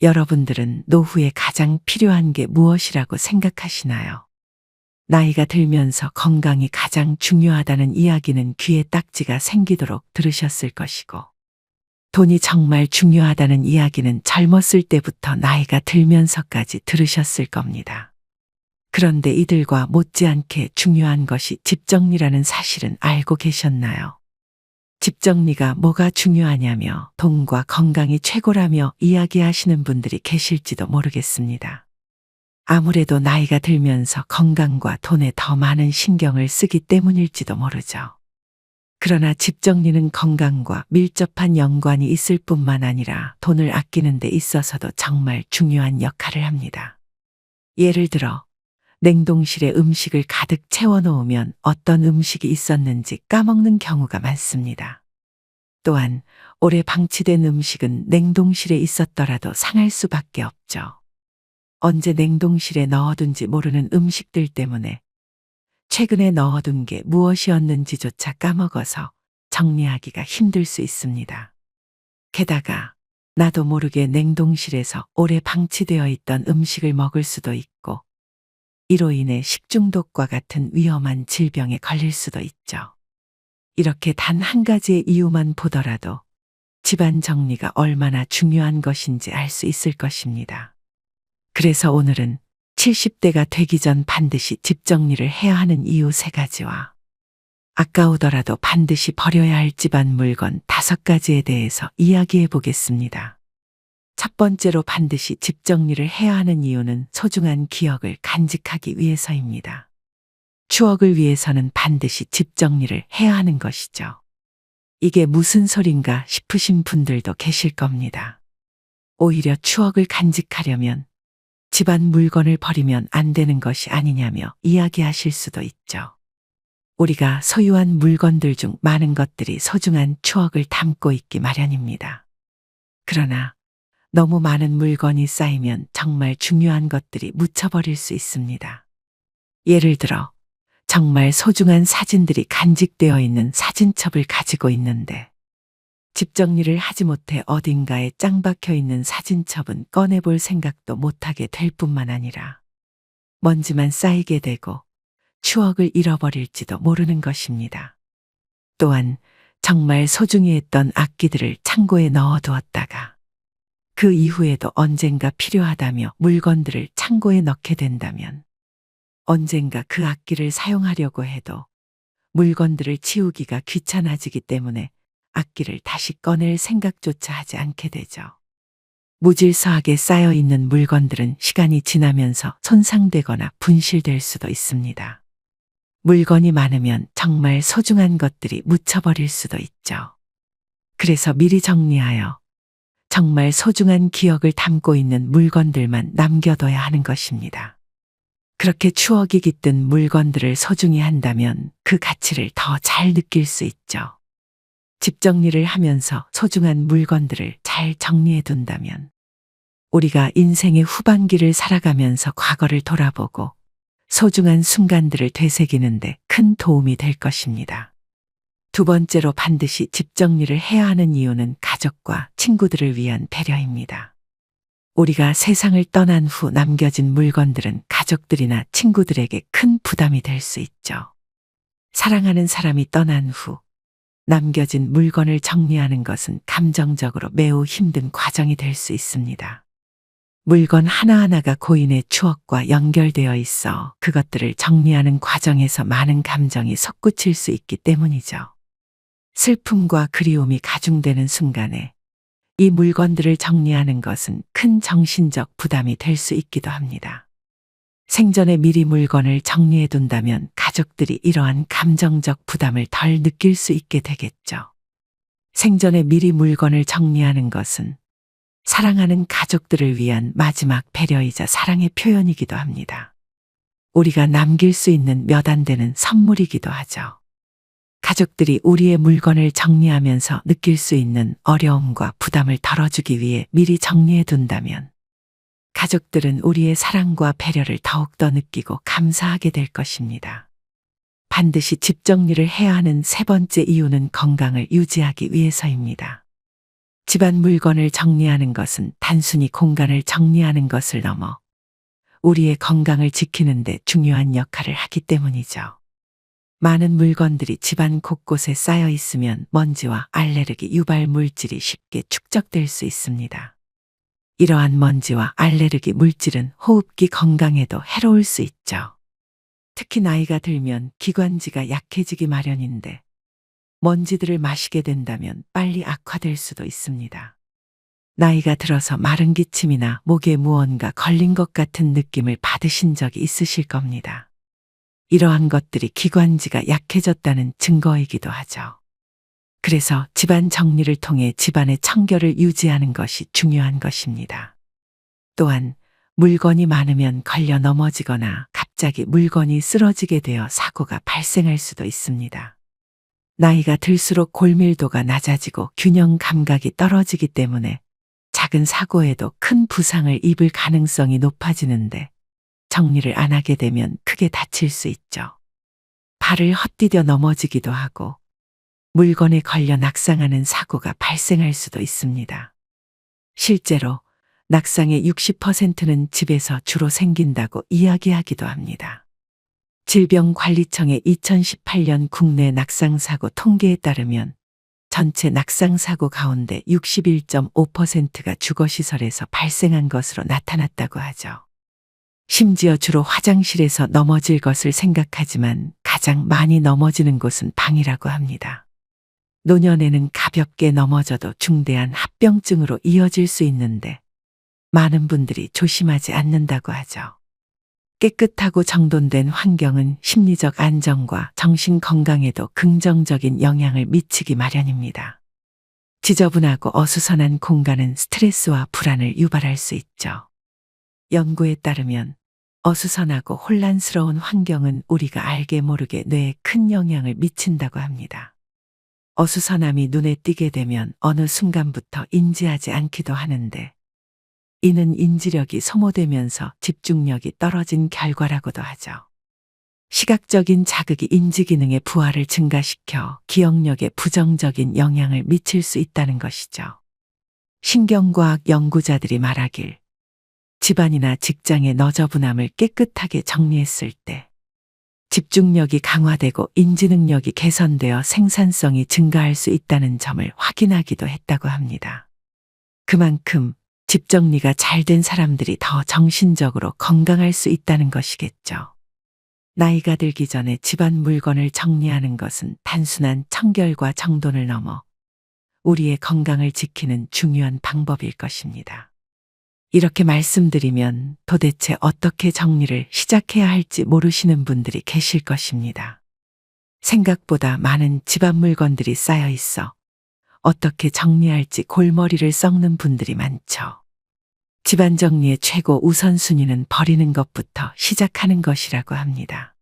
여러분들은 노후에 가장 필요한 게 무엇이라고 생각하시나요? 나이가 들면서 건강이 가장 중요하다는 이야기는 귀에 딱지가 생기도록 들으셨을 것이고, 돈이 정말 중요하다는 이야기는 젊었을 때부터 나이가 들면서까지 들으셨을 겁니다. 그런데 이들과 못지않게 중요한 것이 집 정리라는 사실은 알고 계셨나요? 집 정리가 뭐가 중요하냐며 돈과 건강이 최고라며 이야기하시는 분들이 계실지도 모르겠습니다. 아무래도 나이가 들면서 건강과 돈에 더 많은 신경을 쓰기 때문일지도 모르죠. 그러나 집 정리는 건강과 밀접한 연관이 있을 뿐만 아니라 돈을 아끼는 데 있어서도 정말 중요한 역할을 합니다. 예를 들어 냉동실에 음식을 가득 채워놓으면 어떤 음식이 있었는지 까먹는 경우가 많습니다. 또한 오래 방치된 음식은 냉동실에 있었더라도 상할 수밖에 없죠. 언제 냉동실에 넣어둔지 모르는 음식들 때문에 최근에 넣어둔 게 무엇이었는지조차 까먹어서 정리하기가 힘들 수 있습니다. 게다가 나도 모르게 냉동실에서 오래 방치되어 있던 음식을 먹을 수도 있고, 이로 인해 식중독과 같은 위험한 질병에 걸릴 수도 있죠. 이렇게 단 한 가지의 이유만 보더라도 집안 정리가 얼마나 중요한 것인지 알 수 있을 것입니다. 그래서 오늘은 70대가 되기 전 반드시 집 정리를 해야 하는 이유 3가지와 아까우더라도 반드시 버려야 할 집안 물건 5가지에 대해서 이야기해 보겠습니다. 첫 번째로 반드시 집 정리를 해야 하는 이유는 소중한 기억을 간직하기 위해서입니다. 추억을 위해서는 반드시 집 정리를 해야 하는 것이죠. 이게 무슨 소린가 싶으신 분들도 계실 겁니다. 오히려 추억을 간직하려면 집안 물건을 버리면 안 되는 것이 아니냐며 이야기하실 수도 있죠. 우리가 소유한 물건들 중 많은 것들이 소중한 추억을 담고 있기 마련입니다. 그러나 너무 많은 물건이 쌓이면 정말 중요한 것들이 묻혀버릴 수 있습니다. 예를 들어 정말 소중한 사진들이 간직되어 있는 사진첩을 가지고 있는데 집 정리를 하지 못해 어딘가에 짱 박혀 있는 사진첩은 꺼내볼 생각도 못하게 될 뿐만 아니라 먼지만 쌓이게 되고 추억을 잃어버릴지도 모르는 것입니다. 또한 정말 소중히 했던 악기들을 창고에 넣어두었다가 그 이후에도 언젠가 필요하다며 물건들을 창고에 넣게 된다면 언젠가 그 악기를 사용하려고 해도 물건들을 치우기가 귀찮아지기 때문에 악기를 다시 꺼낼 생각조차 하지 않게 되죠. 무질서하게 쌓여 있는 물건들은 시간이 지나면서 손상되거나 분실될 수도 있습니다. 물건이 많으면 정말 소중한 것들이 묻혀버릴 수도 있죠. 그래서 미리 정리하여 정말 소중한 기억을 담고 있는 물건들만 남겨둬야 하는 것입니다. 그렇게 추억이 깃든 물건들을 소중히 한다면 그 가치를 더 잘 느낄 수 있죠. 집 정리를 하면서 소중한 물건들을 잘 정리해 둔다면 우리가 인생의 후반기를 살아가면서 과거를 돌아보고 소중한 순간들을 되새기는데 큰 도움이 될 것입니다. 두 번째로 반드시 집 정리를 해야 하는 이유는 가족과 친구들을 위한 배려입니다. 우리가 세상을 떠난 후 남겨진 물건들은 가족들이나 친구들에게 큰 부담이 될 수 있죠. 사랑하는 사람이 떠난 후 남겨진 물건을 정리하는 것은 감정적으로 매우 힘든 과정이 될 수 있습니다. 물건 하나하나가 고인의 추억과 연결되어 있어 그것들을 정리하는 과정에서 많은 감정이 솟구칠 수 있기 때문이죠. 슬픔과 그리움이 가중되는 순간에 이 물건들을 정리하는 것은 큰 정신적 부담이 될 수 있기도 합니다. 생전에 미리 물건을 정리해 둔다면 가족들이 이러한 감정적 부담을 덜 느낄 수 있게 되겠죠. 생전에 미리 물건을 정리하는 것은 사랑하는 가족들을 위한 마지막 배려이자 사랑의 표현이기도 합니다. 우리가 남길 수 있는 몇 안 되는 선물이기도 하죠. 가족들이 우리의 물건을 정리하면서 느낄 수 있는 어려움과 부담을 덜어주기 위해 미리 정리해 둔다면 가족들은 우리의 사랑과 배려를 더욱더 느끼고 감사하게 될 것입니다. 반드시 집 정리를 해야 하는 3번째 이유는 건강을 유지하기 위해서입니다. 집안 물건을 정리하는 것은 단순히 공간을 정리하는 것을 넘어 우리의 건강을 지키는 데 중요한 역할을 하기 때문이죠. 많은 물건들이 집안 곳곳에 쌓여 있으면 먼지와 알레르기 유발 물질이 쉽게 축적될 수 있습니다. 이러한 먼지와 알레르기 물질은 호흡기 건강에도 해로울 수 있죠. 특히 나이가 들면 기관지가 약해지기 마련인데 먼지들을 마시게 된다면 빨리 악화될 수도 있습니다. 나이가 들어서 마른 기침이나 목에 무언가 걸린 것 같은 느낌을 받으신 적이 있으실 겁니다. 이러한 것들이 기관지가 약해졌다는 증거이기도 하죠. 그래서 집안 정리를 통해 집안의 청결을 유지하는 것이 중요한 것입니다. 또한 물건이 많으면 걸려 넘어지거나 갑자기 물건이 쓰러지게 되어 사고가 발생할 수도 있습니다. 나이가 들수록 골밀도가 낮아지고 균형 감각이 떨어지기 때문에 작은 사고에도 큰 부상을 입을 가능성이 높아지는데 정리를 안 하게 되면 크게 다칠 수 있죠. 발을 헛디뎌 넘어지기도 하고 물건에 걸려 낙상하는 사고가 발생할 수도 있습니다. 실제로 낙상의 60%는 집에서 주로 생긴다고 이야기하기도 합니다. 질병관리청의 2018년 국내 낙상사고 통계에 따르면 전체 낙상사고 가운데 61.5%가 주거시설에서 발생한 것으로 나타났다고 하죠. 심지어 주로 화장실에서 넘어질 것을 생각하지만 가장 많이 넘어지는 곳은 방이라고 합니다. 노년에는 가볍게 넘어져도 중대한 합병증으로 이어질 수 있는데 많은 분들이 조심하지 않는다고 하죠. 깨끗하고 정돈된 환경은 심리적 안정과 정신 건강에도 긍정적인 영향을 미치기 마련입니다. 지저분하고 어수선한 공간은 스트레스와 불안을 유발할 수 있죠. 연구에 따르면 어수선하고 혼란스러운 환경은 우리가 알게 모르게 뇌에 큰 영향을 미친다고 합니다. 어수선함이 눈에 띄게 되면 어느 순간부터 인지하지 않기도 하는데 이는 인지력이 소모되면서 집중력이 떨어진 결과라고도 하죠. 시각적인 자극이 인지 기능의 부하를 증가시켜 기억력에 부정적인 영향을 미칠 수 있다는 것이죠. 신경과학 연구자들이 말하길 집안이나 직장의 너저분함을 깨끗하게 정리했을 때 집중력이 강화되고 인지능력이 개선되어 생산성이 증가할 수 있다는 점을 확인하기도 했다고 합니다. 그만큼 집 정리가 잘 된 사람들이 더 정신적으로 건강할 수 있다는 것이겠죠. 나이가 들기 전에 집안 물건을 정리하는 것은 단순한 청결과 정돈을 넘어 우리의 건강을 지키는 중요한 방법일 것입니다. 이렇게 말씀드리면 도대체 어떻게 정리를 시작해야 할지 모르시는 분들이 계실 것입니다. 생각보다 많은 집안 물건들이 쌓여 있어 어떻게 정리할지 골머리를 썩는 분들이 많죠. 집안 정리의 최고 우선순위는 버리는 것부터 시작하는 것이라고 합니다.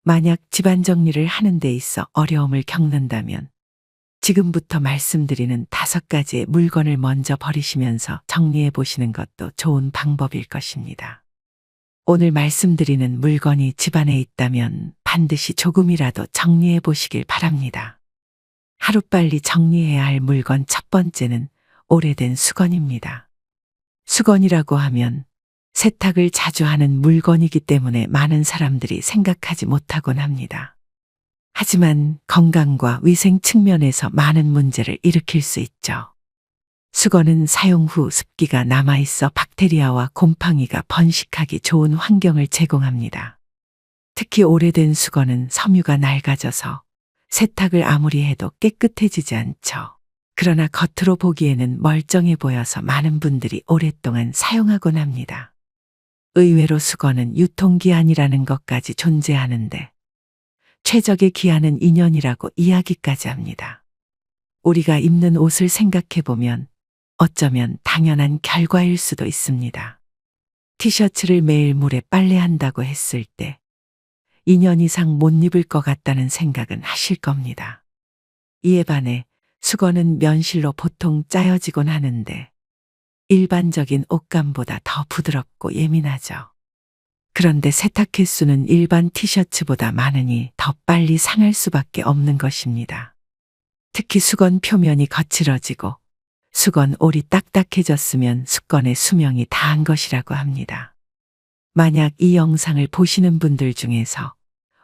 만약 집안 정리를 하는 데 있어 어려움을 겪는다면 지금부터 말씀드리는 5가지의 물건을 먼저 버리시면서 정리해 보시는 것도 좋은 방법일 것입니다. 오늘 말씀드리는 물건이 집안에 있다면 반드시 조금이라도 정리해 보시길 바랍니다. 하루빨리 정리해야 할 물건 첫 번째는 오래된 수건입니다. 수건이라고 하면 세탁을 자주 하는 물건이기 때문에 많은 사람들이 생각하지 못하곤 합니다. 하지만 건강과 위생 측면에서 많은 문제를 일으킬 수 있죠. 수건은 사용 후 습기가 남아있어 박테리아와 곰팡이가 번식하기 좋은 환경을 제공합니다. 특히 오래된 수건은 섬유가 낡아져서 세탁을 아무리 해도 깨끗해지지 않죠. 그러나 겉으로 보기에는 멀쩡해 보여서 많은 분들이 오랫동안 사용하곤 합니다. 의외로 수건은 유통기한이라는 것까지 존재하는데 최적의 기한은 2년이라고 이야기까지 합니다. 우리가 입는 옷을 생각해보면 어쩌면 당연한 결과일 수도 있습니다. 티셔츠를 매일 물에 빨래한다고 했을 때 2년 이상 못 입을 것 같다는 생각은 하실 겁니다. 이에 반해 수건은 면실로 보통 짜여지곤 하는데 일반적인 옷감보다 더 부드럽고 예민하죠. 그런데 세탁 횟수는 일반 티셔츠보다 많으니 더 빨리 상할 수밖에 없는 것입니다. 특히 수건 표면이 거칠어지고 수건 올이 딱딱해졌으면 수건의 수명이 다한 것이라고 합니다. 만약 이 영상을 보시는 분들 중에서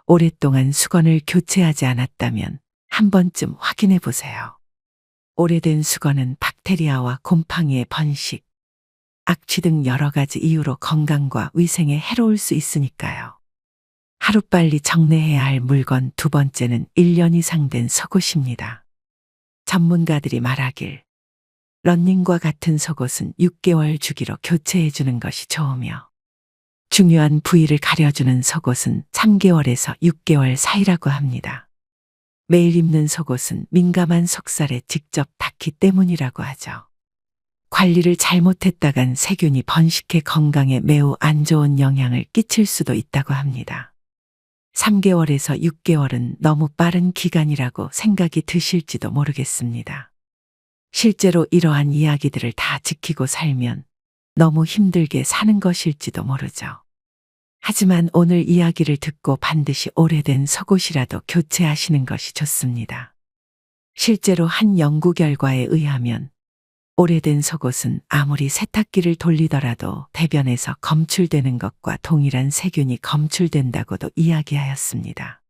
오랫동안 수건을 교체하지 않았다면 한 번쯤 확인해 보세요. 오래된 수건은 박테리아와 곰팡이의 번식, 악취 등 여러 가지 이유로 건강과 위생에 해로울 수 있으니까요. 하루빨리 정리해야 할 물건 두 번째는 1년 이상 된 속옷입니다. 전문가들이 말하길 런닝과 같은 속옷은 6개월 주기로 교체해 주는 것이 좋으며 중요한 부위를 가려주는 속옷은 3개월에서 6개월 사이라고 합니다. 매일 입는 속옷은 민감한 속살에 직접 닿기 때문이라고 하죠. 관리를 잘못했다간 세균이 번식해 건강에 매우 안 좋은 영향을 끼칠 수도 있다고 합니다. 3개월에서 6개월은 너무 빠른 기간이라고 생각이 드실지도 모르겠습니다. 실제로 이러한 이야기들을 다 지키고 살면 너무 힘들게 사는 것일지도 모르죠. 하지만 오늘 이야기를 듣고 반드시 오래된 속옷이라도 교체하시는 것이 좋습니다. 실제로 한 연구 결과에 의하면 오래된 속옷은 아무리 세탁기를 돌리더라도 대변에서 검출되는 것과 동일한 세균이 검출된다고도 이야기하였습니다.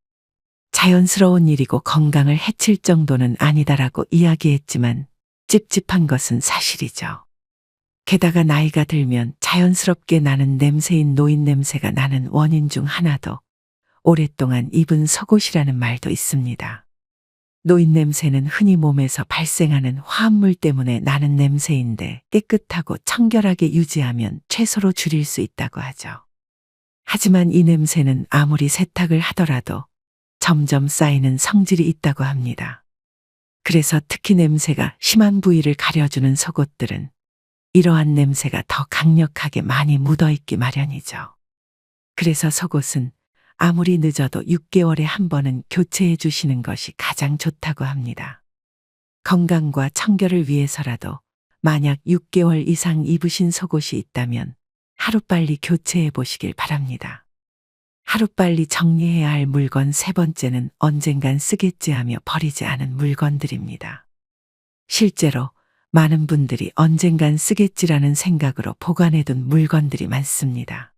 자연스러운 일이고 건강을 해칠 정도는 아니다라고 이야기했지만 찝찝한 것은 사실이죠. 게다가 나이가 들면 자연스럽게 나는 냄새인 노인 냄새가 나는 원인 중 하나도 오랫동안 입은 속옷이라는 말도 있습니다. 노인 냄새는 흔히 몸에서 발생하는 화합물 때문에 나는 냄새인데 깨끗하고 청결하게 유지하면 최소로 줄일 수 있다고 하죠. 하지만 이 냄새는 아무리 세탁을 하더라도 점점 쌓이는 성질이 있다고 합니다. 그래서 특히 냄새가 심한 부위를 가려주는 속옷들은 이러한 냄새가 더 강력하게 많이 묻어있기 마련이죠. 그래서 속옷은 아무리 늦어도 6개월에 한 번은 교체해 주시는 것이 가장 좋다고 합니다. 건강과 청결을 위해서라도 만약 6개월 이상 입으신 속옷이 있다면 하루빨리 교체해 보시길 바랍니다. 하루빨리 정리해야 할 물건 세 번째는 언젠간 쓰겠지 하며 버리지 않은 물건들입니다. 실제로 많은 분들이 언젠간 쓰겠지라는 생각으로 보관해둔 물건들이 많습니다.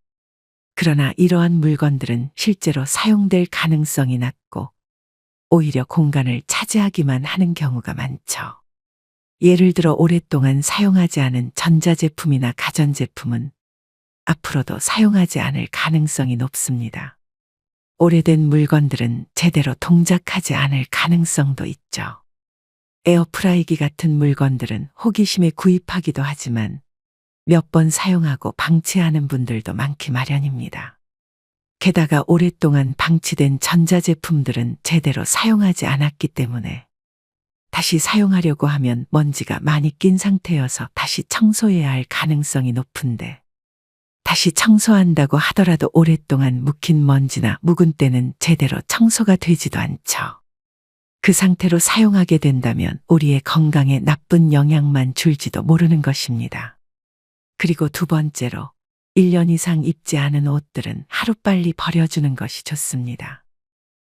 그러나 이러한 물건들은 실제로 사용될 가능성이 낮고 오히려 공간을 차지하기만 하는 경우가 많죠. 예를 들어 오랫동안 사용하지 않은 전자제품이나 가전제품은 앞으로도 사용하지 않을 가능성이 높습니다. 오래된 물건들은 제대로 동작하지 않을 가능성도 있죠. 에어프라이기 같은 물건들은 호기심에 구입하기도 하지만 몇 번 사용하고 방치하는 분들도 많기 마련입니다. 게다가 오랫동안 방치된 전자제품들은 제대로 사용하지 않았기 때문에 다시 사용하려고 하면 먼지가 많이 낀 상태여서 다시 청소해야 할 가능성이 높은데 다시 청소한다고 하더라도 오랫동안 묵힌 먼지나 묵은 때는 제대로 청소가 되지도 않죠. 그 상태로 사용하게 된다면 우리의 건강에 나쁜 영향만 줄지도 모르는 것입니다. 그리고 두 번째로 1년 이상 입지 않은 옷들은 하루빨리 버려주는 것이 좋습니다.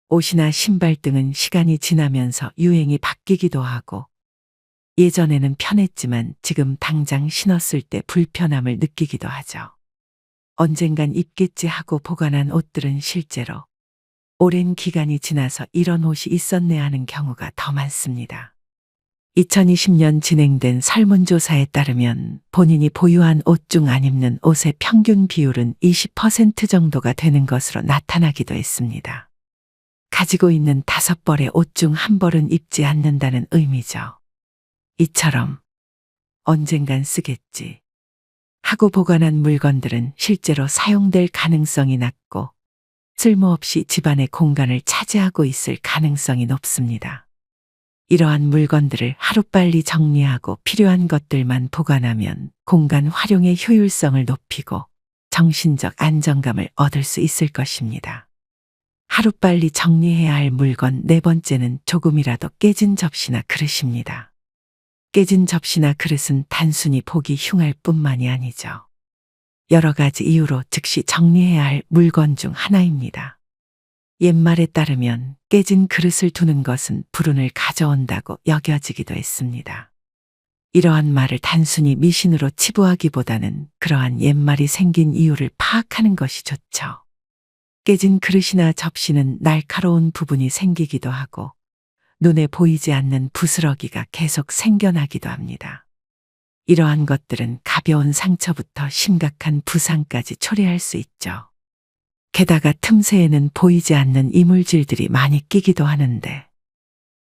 옷이나 신발 등은 시간이 지나면서 유행이 바뀌기도 하고 예전에는 편했지만 지금 당장 신었을 때 불편함을 느끼기도 하죠. 언젠간 입겠지 하고 보관한 옷들은 실제로 오랜 기간이 지나서 이런 옷이 있었네 하는 경우가 더 많습니다. 2020년 진행된 설문조사에 따르면 본인이 보유한 옷 중 안 입는 옷의 평균 비율은 20% 정도가 되는 것으로 나타나기도 했습니다. 가지고 있는 5벌의 옷 중 1벌은 입지 않는다는 의미죠. 이처럼 언젠간 쓰겠지 하고 보관한 물건들은 실제로 사용될 가능성이 낮고 쓸모없이 집안의 공간을 차지하고 있을 가능성이 높습니다. 이러한 물건들을 하루빨리 정리하고 필요한 것들만 보관하면 공간 활용의 효율성을 높이고 정신적 안정감을 얻을 수 있을 것입니다. 하루빨리 정리해야 할 물건 네 번째는 조금이라도 깨진 접시나 그릇입니다. 깨진 접시나 그릇은 단순히 보기 흉할 뿐만이 아니죠. 여러 가지 이유로 즉시 정리해야 할 물건 중 하나입니다. 옛말에 따르면 깨진 그릇을 두는 것은 불운을 가져온다고 여겨지기도 했습니다. 이러한 말을 단순히 미신으로 치부하기보다는 그러한 옛말이 생긴 이유를 파악하는 것이 좋죠. 깨진 그릇이나 접시는 날카로운 부분이 생기기도 하고 눈에 보이지 않는 부스러기가 계속 생겨나기도 합니다. 이러한 것들은 가벼운 상처부터 심각한 부상까지 초래할 수 있죠. 게다가 틈새에는 보이지 않는 이물질들이 많이 끼기도 하는데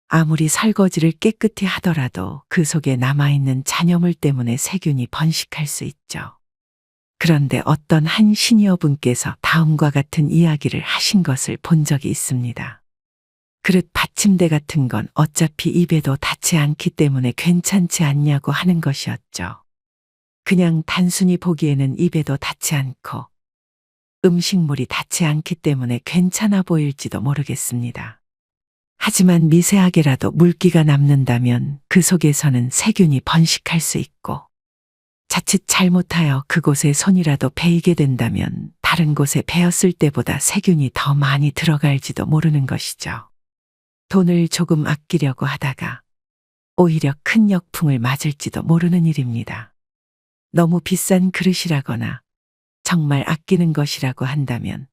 아무리 설거지를 깨끗이 하더라도 그 속에 남아있는 잔여물 때문에 세균이 번식할 수 있죠. 그런데 어떤 한 시니어분께서 다음과 같은 이야기를 하신 것을 본 적이 있습니다. 그릇 받침대 같은 건 어차피 입에도 닿지 않기 때문에 괜찮지 않냐고 하는 것이었죠. 그냥 단순히 보기에는 입에도 닿지 않고 음식물이 닿지 않기 때문에 괜찮아 보일지도 모르겠습니다. 하지만 미세하게라도 물기가 남는다면 그 속에서는 세균이 번식할 수 있고 자칫 잘못하여 그곳에 손이라도 베이게 된다면 다른 곳에 베었을 때보다 세균이 더 많이 들어갈지도 모르는 것이죠. 돈을 조금 아끼려고 하다가 오히려 큰 역풍을 맞을지도 모르는 일입니다. 너무 비싼 그릇이라거나 정말 아끼는 것이라고 한다면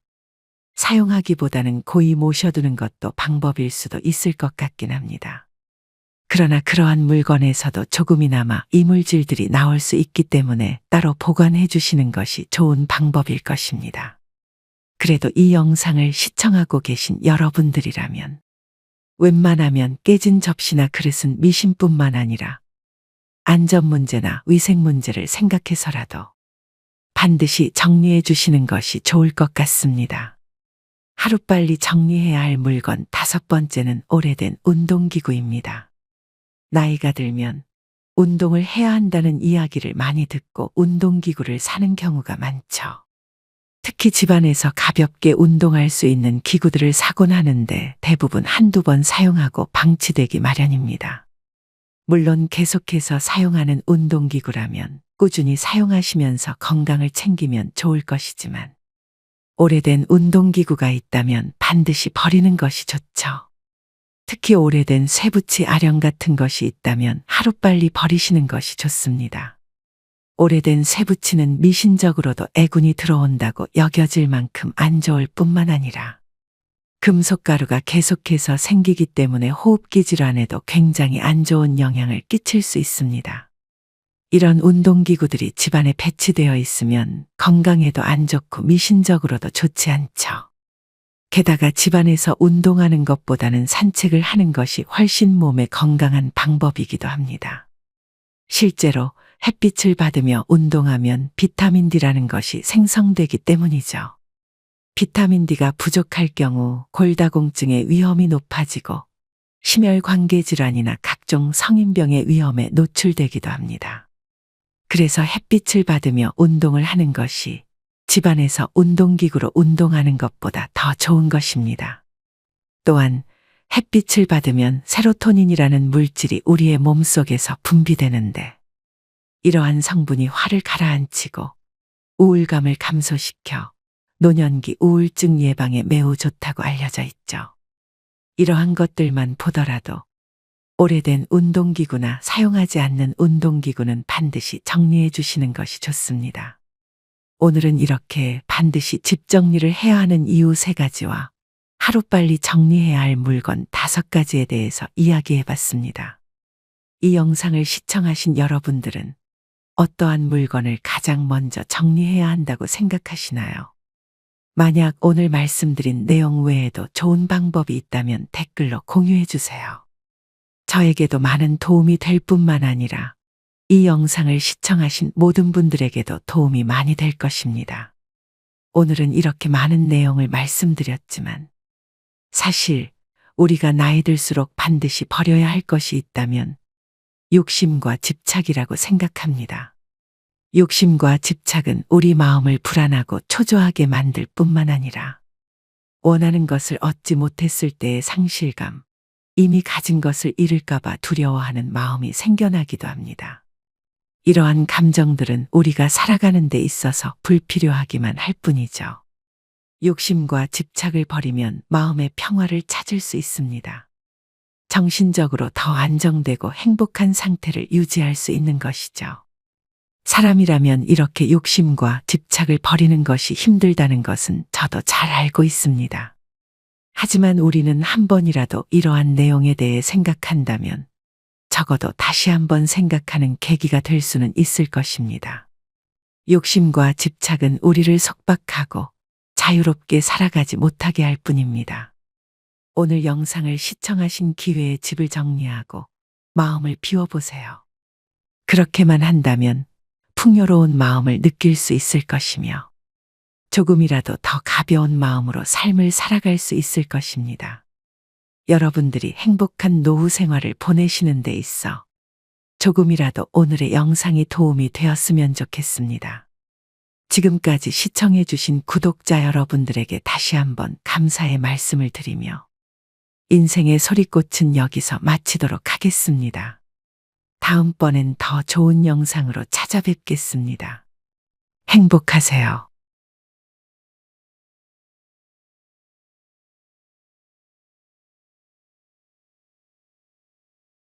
사용하기보다는 고이 모셔두는 것도 방법일 수도 있을 것 같긴 합니다. 그러나 그러한 물건에서도 조금이나마 이물질들이 나올 수 있기 때문에 따로 보관해 주시는 것이 좋은 방법일 것입니다. 그래도 이 영상을 시청하고 계신 여러분들이라면 웬만하면 깨진 접시나 그릇은 미신뿐만 아니라 안전 문제나 위생 문제를 생각해서라도 반드시 정리해 주시는 것이 좋을 것 같습니다. 하루빨리 정리해야 할 물건 5번째는 오래된 운동기구입니다. 나이가 들면 운동을 해야 한다는 이야기를 많이 듣고 운동기구를 사는 경우가 많죠. 특히 집안에서 가볍게 운동할 수 있는 기구들을 사곤 하는데 대부분 한두 번 사용하고 방치되기 마련입니다. 물론 계속해서 사용하는 운동기구라면 꾸준히 사용하시면서 건강을 챙기면 좋을 것이지만 오래된 운동기구가 있다면 반드시 버리는 것이 좋죠. 특히 오래된 쇠붙이 아령 같은 것이 있다면 하루빨리 버리시는 것이 좋습니다. 오래된 쇠붙이는 미신적으로도 애군이 들어온다고 여겨질 만큼 안 좋을 뿐만 아니라 금속가루가 계속해서 생기기 때문에 호흡기 질환에도 굉장히 안 좋은 영향을 끼칠 수 있습니다. 이런 운동기구들이 집안에 배치되어 있으면 건강에도 안 좋고 미신적으로도 좋지 않죠. 게다가 집안에서 운동하는 것보다는 산책을 하는 것이 훨씬 몸에 건강한 방법이기도 합니다. 실제로 햇빛을 받으며 운동하면 비타민 D라는 것이 생성되기 때문이죠. 비타민 D가 부족할 경우 골다공증의 위험이 높아지고 심혈관계 질환이나 각종 성인병의 위험에 노출되기도 합니다. 그래서 햇빛을 받으며 운동을 하는 것이 집안에서 운동기구로 운동하는 것보다 더 좋은 것입니다. 또한 햇빛을 받으면 세로토닌이라는 물질이 우리의 몸속에서 분비되는데 이러한 성분이 화를 가라앉히고 우울감을 감소시켜 노년기 우울증 예방에 매우 좋다고 알려져 있죠. 이러한 것들만 보더라도 오래된 운동기구나 사용하지 않는 운동기구는 반드시 정리해 주시는 것이 좋습니다. 오늘은 이렇게 반드시 집 정리를 해야 하는 이유 3가지와 하루빨리 정리해야 할 물건 5가지에 대해서 이야기해 봤습니다. 이 영상을 시청하신 여러분들은 어떠한 물건을 가장 먼저 정리해야 한다고 생각하시나요? 만약 오늘 말씀드린 내용 외에도 좋은 방법이 있다면 댓글로 공유해 주세요. 저에게도 많은 도움이 될 뿐만 아니라 이 영상을 시청하신 모든 분들에게도 도움이 많이 될 것입니다. 오늘은 이렇게 많은 내용을 말씀드렸지만 사실 우리가 나이 들수록 반드시 버려야 할 것이 있다면 욕심과 집착이라고 생각합니다. 욕심과 집착은 우리 마음을 불안하고 초조하게 만들 뿐만 아니라 원하는 것을 얻지 못했을 때의 상실감, 이미 가진 것을 잃을까봐 두려워하는 마음이 생겨나기도 합니다. 이러한 감정들은 우리가 살아가는 데 있어서 불필요하기만 할 뿐이죠. 욕심과 집착을 버리면 마음의 평화를 찾을 수 있습니다. 정신적으로 더 안정되고 행복한 상태를 유지할 수 있는 것이죠. 사람이라면 이렇게 욕심과 집착을 버리는 것이 힘들다는 것은 저도 잘 알고 있습니다. 하지만 우리는 한 번이라도 이러한 내용에 대해 생각한다면 적어도 다시 한번 생각하는 계기가 될 수는 있을 것입니다. 욕심과 집착은 우리를 속박하고 자유롭게 살아가지 못하게 할 뿐입니다. 오늘 영상을 시청하신 기회에 집을 정리하고 마음을 비워보세요. 그렇게만 한다면 풍요로운 마음을 느낄 수 있을 것이며 조금이라도 더 가벼운 마음으로 삶을 살아갈 수 있을 것입니다. 여러분들이 행복한 노후 생활을 보내시는 데 있어 조금이라도 오늘의 영상이 도움이 되었으면 좋겠습니다. 지금까지 시청해주신 구독자 여러분들에게 다시 한번 감사의 말씀을 드리며 인생의 소리꽃은 여기서 마치도록 하겠습니다. 다음번엔 더 좋은 영상으로 찾아뵙겠습니다. 행복하세요.